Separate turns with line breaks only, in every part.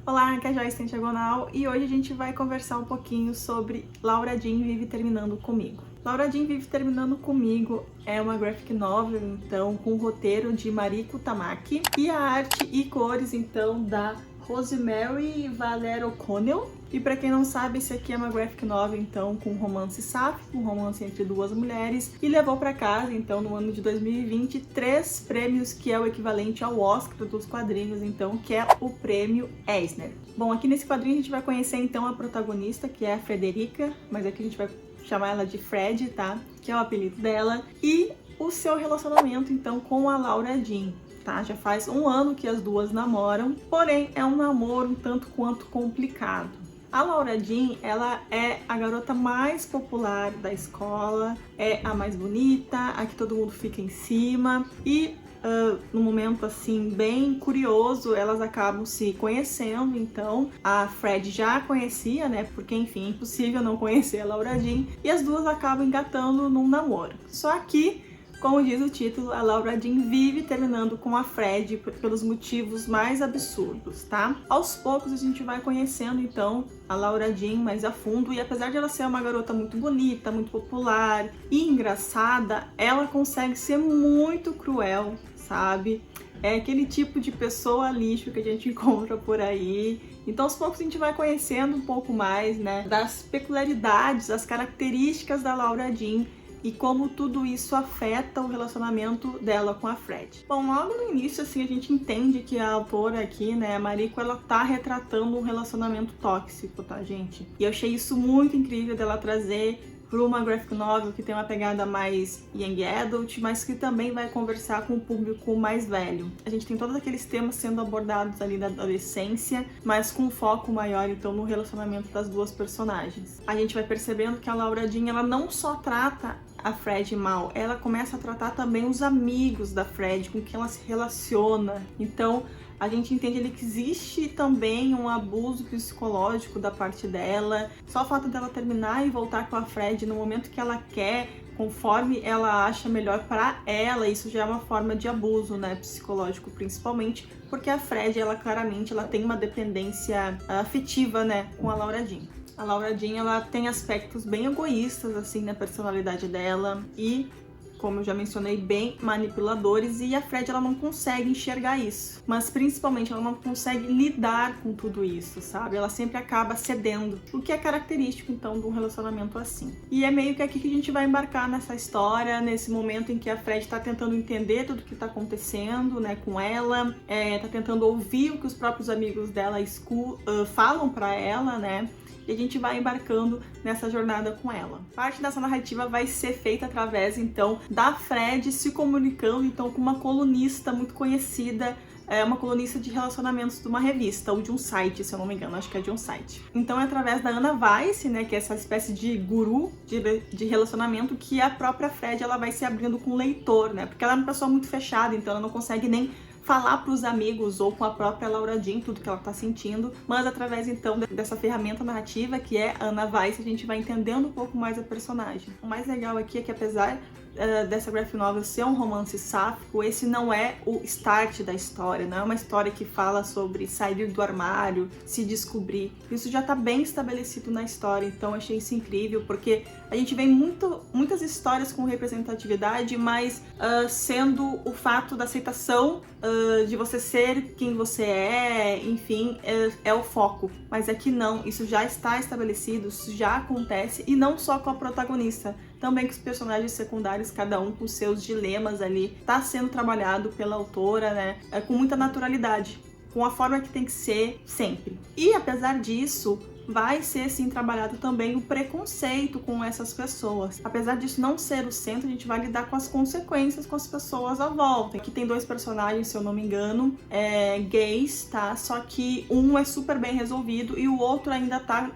Olá, aqui é a Joyce Diagonal e hoje a gente vai conversar um pouquinho sobre Laura Jean Vive Terminando Comigo. Laura Jean Vive Terminando Comigo é uma graphic novel, então, com o roteiro de Mariko Tamaki e a arte e cores, então, da Rosemary Valero O'Connell. E para quem não sabe, esse aqui é uma graphic novel, então, com romance sáfico, um romance entre duas mulheres, e levou para casa, então, no ano de 2020, 3 prêmios, que é o equivalente ao Oscar dos quadrinhos, então, que é o prêmio Eisner. Bom, aqui nesse quadrinho a gente vai conhecer, então, a protagonista, que é a Frederica, mas aqui a gente vai chamar ela de Fred, tá? Que é o apelido dela, e o seu relacionamento, então, com a Laura Jean. Tá? Já faz um ano que as duas namoram, porém é um namoro um tanto quanto complicado. A Laura Jean, ela é a garota mais popular da escola, é a mais bonita, a que todo mundo fica em cima e num momento assim bem curioso, elas acabam se conhecendo. Então a Fred já a conhecia, né? Porque enfim, é impossível não conhecer a Laura Jean, e as duas acabam engatando num namoro. Só que, como diz o título, a Laura Jean vive terminando com a Fred pelos motivos mais absurdos, tá? Aos poucos a gente vai conhecendo, então, a Laura Jean mais a fundo, e apesar de ela ser uma garota muito bonita, muito popular e engraçada, ela consegue ser muito cruel, sabe? É aquele tipo de pessoa lixo que a gente encontra por aí. Então, aos poucos a gente vai conhecendo um pouco mais, né, das peculiaridades, das características da Laura Jean, e como tudo isso afeta o relacionamento dela com a Fred. Bom, logo no início, assim, a gente entende que a autora aqui, né, a Mariko, ela tá retratando um relacionamento tóxico, tá, gente? E eu achei isso muito incrível dela trazer para uma graphic novel que tem uma pegada mais young adult, mas que também vai conversar com o público mais velho. A gente tem todos aqueles temas sendo abordados ali da adolescência, mas com um foco maior, então, no relacionamento das duas personagens. A gente vai percebendo que a Laura Jean, ela não só trata a Fred mal, ela começa a tratar também os amigos da Fred, com quem ela se relaciona. Então, a gente entende ali que existe também um abuso psicológico da parte dela. Só o fato dela terminar e voltar com a Fred no momento que ela quer, conforme ela acha melhor para ela, isso já é uma forma de abuso, né, psicológico, principalmente porque a Fred, ela claramente, ela tem uma dependência afetiva, né, com a Laura Jean. A Laura Jean, ela tem aspectos bem egoístas, assim, na personalidade dela e, como eu já mencionei, bem manipuladores, e a Fred, ela não consegue enxergar isso. Mas, principalmente, ela não consegue lidar com tudo isso, sabe? Ela sempre acaba cedendo, o que é característico, então, de um relacionamento assim. E é meio que aqui que a gente vai embarcar nessa história, nesse momento em que a Fred tá tentando entender tudo que tá acontecendo, né, com ela, tá tentando ouvir o que os próprios amigos dela falam pra ela, né? E a gente vai embarcando nessa jornada com ela. Parte dessa narrativa vai ser feita através, então, da Fred se comunicando, então, com uma colunista muito conhecida, uma colunista de relacionamentos de uma revista, ou de um site, se eu não me engano, acho que é de um site. Então é através da Ana Weiss, né, que é essa espécie de guru de relacionamento, que a própria Fred, ela vai se abrindo com o leitor, né, porque ela é uma pessoa muito fechada, então ela não consegue nem falar para os amigos ou com a própria Laura Jean tudo que ela tá sentindo, mas através, então, dessa ferramenta narrativa que é a Ana Weiss, a gente vai entendendo um pouco mais a personagem. O mais legal aqui é que, apesar dessa graphic novel ser um romance sáfico, esse não é o start da história, não é uma história que fala sobre sair do armário, se descobrir. Isso já tá bem estabelecido na história, então achei isso incrível, porque a gente vê muitas histórias com representatividade, mas sendo o fato da aceitação de você ser quem você é, enfim, é o foco. Mas aqui não, isso já está estabelecido, isso já acontece, e não só com a protagonista, também com os personagens secundários, cada um com seus dilemas ali, tá sendo trabalhado pela autora, né, com muita naturalidade, com a forma que tem que ser sempre. E apesar disso, vai ser sim trabalhado também o preconceito com essas pessoas. Apesar disso não ser o centro, a gente vai lidar com as consequências com as pessoas à volta. Aqui tem 2 personagens, se eu não me engano, gays, tá? Só que um é super bem resolvido e o outro ainda tá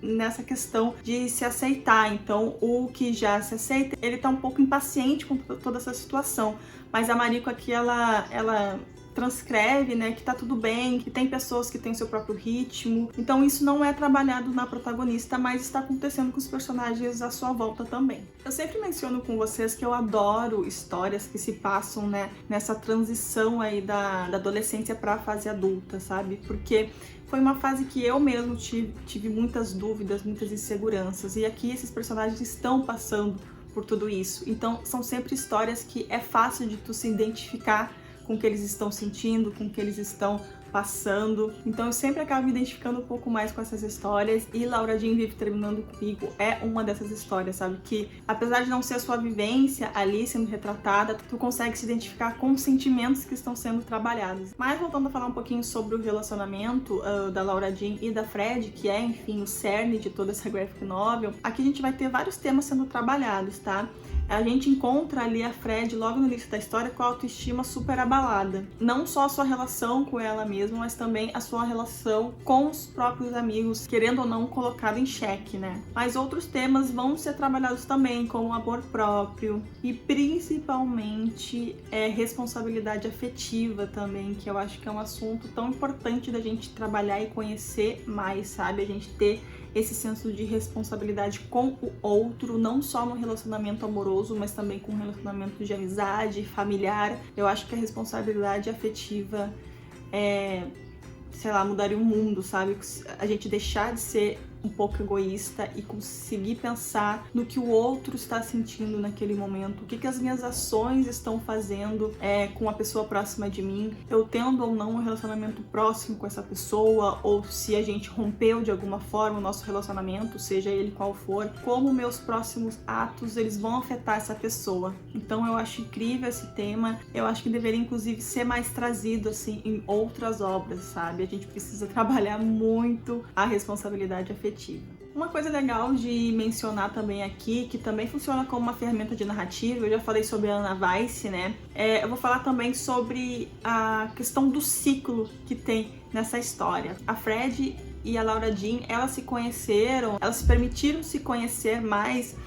nessa questão de se aceitar. Então, o que já se aceita, ele tá um pouco impaciente com toda essa situação. Mas a Mariko aqui, ela transcreve, né, que tá tudo bem, que tem pessoas que têm seu próprio ritmo. Então isso não é trabalhado na protagonista, mas está acontecendo com os personagens à sua volta também. Eu sempre menciono com vocês que eu adoro histórias que se passam, né, nessa transição aí da adolescência para a fase adulta, sabe? Porque foi uma fase que eu mesmo tive muitas dúvidas, muitas inseguranças, e aqui esses personagens estão passando por tudo isso. Então são sempre histórias que é fácil de tu se identificar com o que eles estão sentindo, com o que eles estão passando. Então eu sempre acabo me identificando um pouco mais com essas histórias, e Laura Jean Vive Terminando Comigo é uma dessas histórias, sabe? Que apesar de não ser a sua vivência ali sendo retratada, tu consegue se identificar com os sentimentos que estão sendo trabalhados. Mas voltando a falar um pouquinho sobre o relacionamento da Laura Jean e da Fred, que é, enfim, o cerne de toda essa graphic novel, aqui a gente vai ter vários temas sendo trabalhados, tá? A gente encontra ali a Fred logo no início da história com a autoestima super abalada. Não só a sua relação com ela mesma, mas também a sua relação com os próprios amigos, querendo ou não colocado em xeque, né? Mas outros temas vão ser trabalhados também, como amor próprio e principalmente responsabilidade afetiva também, que eu acho que é um assunto tão importante da gente trabalhar e conhecer mais, sabe? A gente ter esse senso de responsabilidade com o outro, não só no relacionamento amoroso, mas também com relacionamento de amizade, familiar. Eu acho que a responsabilidade afetiva sei lá, mudaria o mundo, sabe? A gente deixar de ser um pouco egoísta e conseguir pensar no que o outro está sentindo naquele momento, o que as minhas ações estão fazendo com a pessoa próxima de mim, eu tendo ou não um relacionamento próximo com essa pessoa, ou se a gente rompeu de alguma forma o nosso relacionamento, seja ele qual for, como meus próximos atos eles vão afetar essa pessoa. Então eu acho incrível esse tema, eu acho que deveria inclusive ser mais trazido assim em outras obras, sabe? A gente precisa trabalhar muito a responsabilidade afetiva. Uma coisa legal de mencionar também aqui, que também funciona como uma ferramenta de narrativa, eu já falei sobre a Anna Weiss, né? Eu vou falar também sobre a questão do ciclo que tem nessa história. A Fred e a Laura Jean, elas se conheceram, elas se permitiram se conhecer mais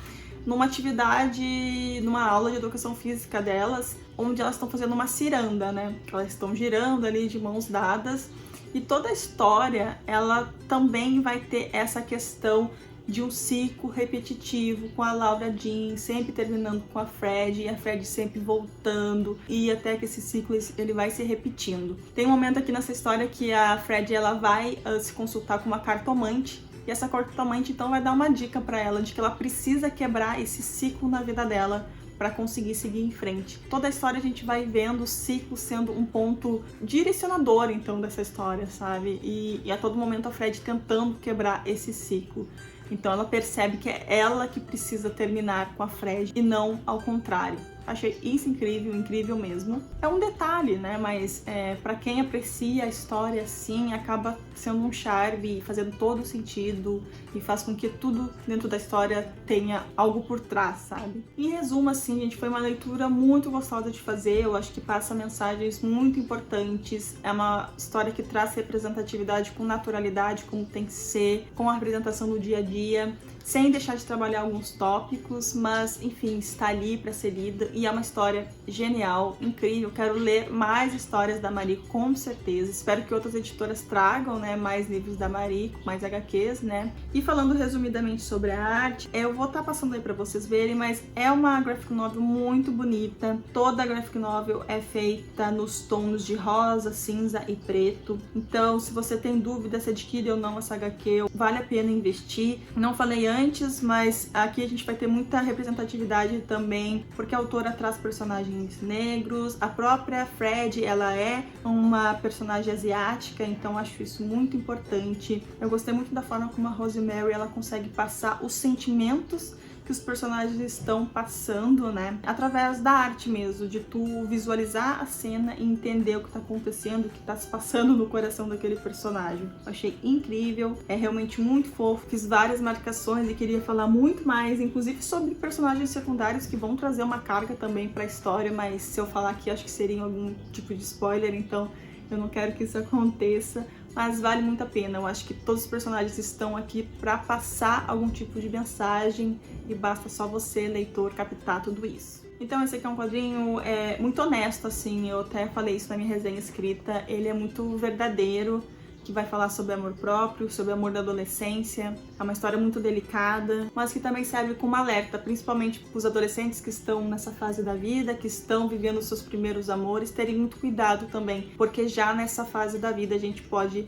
numa atividade, numa aula de educação física delas, onde elas estão fazendo uma ciranda, né? Elas estão girando ali de mãos dadas. E toda a história, ela também vai ter essa questão de um ciclo repetitivo, com a Laura Jean sempre terminando com a Fred, e a Fred sempre voltando, e até que esse ciclo ele vai se repetindo. Tem um momento aqui nessa história que a Fred ela vai se consultar com uma cartomante, e essa cartomante então vai dar uma dica para ela de que ela precisa quebrar esse ciclo na vida dela para conseguir seguir em frente. Toda a história a gente vai vendo o ciclo sendo um ponto direcionador, então, dessa história, sabe? E a todo momento a Fred tentando quebrar esse ciclo. Então ela percebe que é ela que precisa terminar com a Fred e não ao contrário. Achei isso incrível, incrível mesmo. É um detalhe, né? Mas para quem aprecia a história assim, acaba sendo um charme, fazendo todo sentido e faz com que tudo dentro da história tenha algo por trás, sabe? Em resumo, assim, gente, foi uma leitura muito gostosa de fazer. Eu acho que passa mensagens muito importantes. É uma história que traz representatividade com naturalidade, como tem que ser, com a representação do dia a dia, sem deixar de trabalhar alguns tópicos, mas enfim, está ali para ser lida e é uma história genial, incrível. Quero ler mais histórias da Marie, com certeza. Espero que outras editoras tragam, né, mais livros da Marie, mais HQs, né? E falando resumidamente sobre a arte, eu vou estar passando aí para vocês verem, mas é uma graphic novel muito bonita. Toda a graphic novel é feita nos tons de rosa, cinza e preto. Então, se você tem dúvida se adquire ou não essa HQ, vale a pena investir. Não falei antes, mas aqui a gente vai ter muita representatividade também, porque a autora traz personagens negros. A própria Fred, ela é uma personagem asiática, então acho isso muito importante. Eu gostei muito da forma como a Rosemary ela consegue passar os sentimentos que os personagens estão passando, né? Através da arte mesmo, de tu visualizar a cena e entender o que tá acontecendo, o que tá se passando no coração daquele personagem. Eu achei incrível, é realmente muito fofo. Fiz várias marcações e queria falar muito mais, inclusive sobre personagens secundários que vão trazer uma carga também pra história, mas se eu falar aqui acho que seria algum tipo de spoiler, então eu não quero que isso aconteça. Mas vale muito a pena, eu acho que todos os personagens estão aqui para passar algum tipo de mensagem e basta só você, leitor, captar tudo isso. Então esse aqui é um quadrinho muito honesto, assim, eu até falei isso na minha resenha escrita, ele é muito verdadeiro, que vai falar sobre amor próprio, sobre amor da adolescência. É uma história muito delicada, mas que também serve como alerta, principalmente para os adolescentes que estão nessa fase da vida, que estão vivendo seus primeiros amores, terem muito cuidado também, porque já nessa fase da vida a gente pode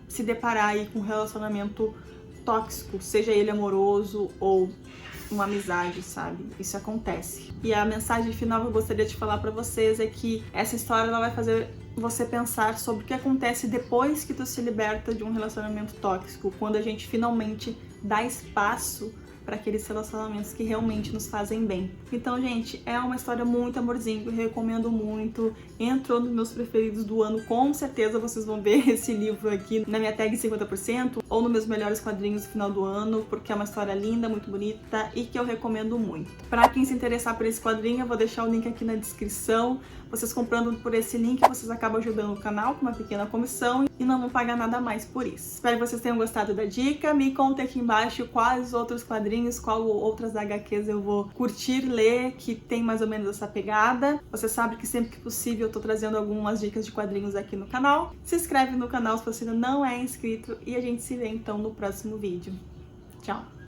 se deparar aí com um relacionamento tóxico, seja ele amoroso ou uma amizade, sabe? Isso acontece. E a mensagem final que eu gostaria de falar pra vocês é que essa história ela vai fazer você pensar sobre o que acontece depois que tu se liberta de um relacionamento tóxico, quando a gente finalmente dá espaço para aqueles relacionamentos que realmente nos fazem bem. Então, gente, é uma história muito amorzinho, eu recomendo muito. Entrou nos meus preferidos do ano, com certeza vocês vão ver esse livro aqui na minha tag 50% ou nos meus melhores quadrinhos do final do ano, porque é uma história linda, muito bonita e que eu recomendo muito. Para quem se interessar por esse quadrinho, eu vou deixar o link aqui na descrição. Vocês comprando por esse link, vocês acabam ajudando o canal com uma pequena comissão e não vão pagar nada mais por isso. Espero que vocês tenham gostado da dica. Me contem aqui embaixo quais outros quadrinhos, qual outras HQs eu vou curtir ler, que tem mais ou menos essa pegada. Você sabe que sempre que possível eu tô trazendo algumas dicas de quadrinhos aqui no canal. Se inscreve no canal se você ainda não é inscrito e a gente se vê então no próximo vídeo. Tchau!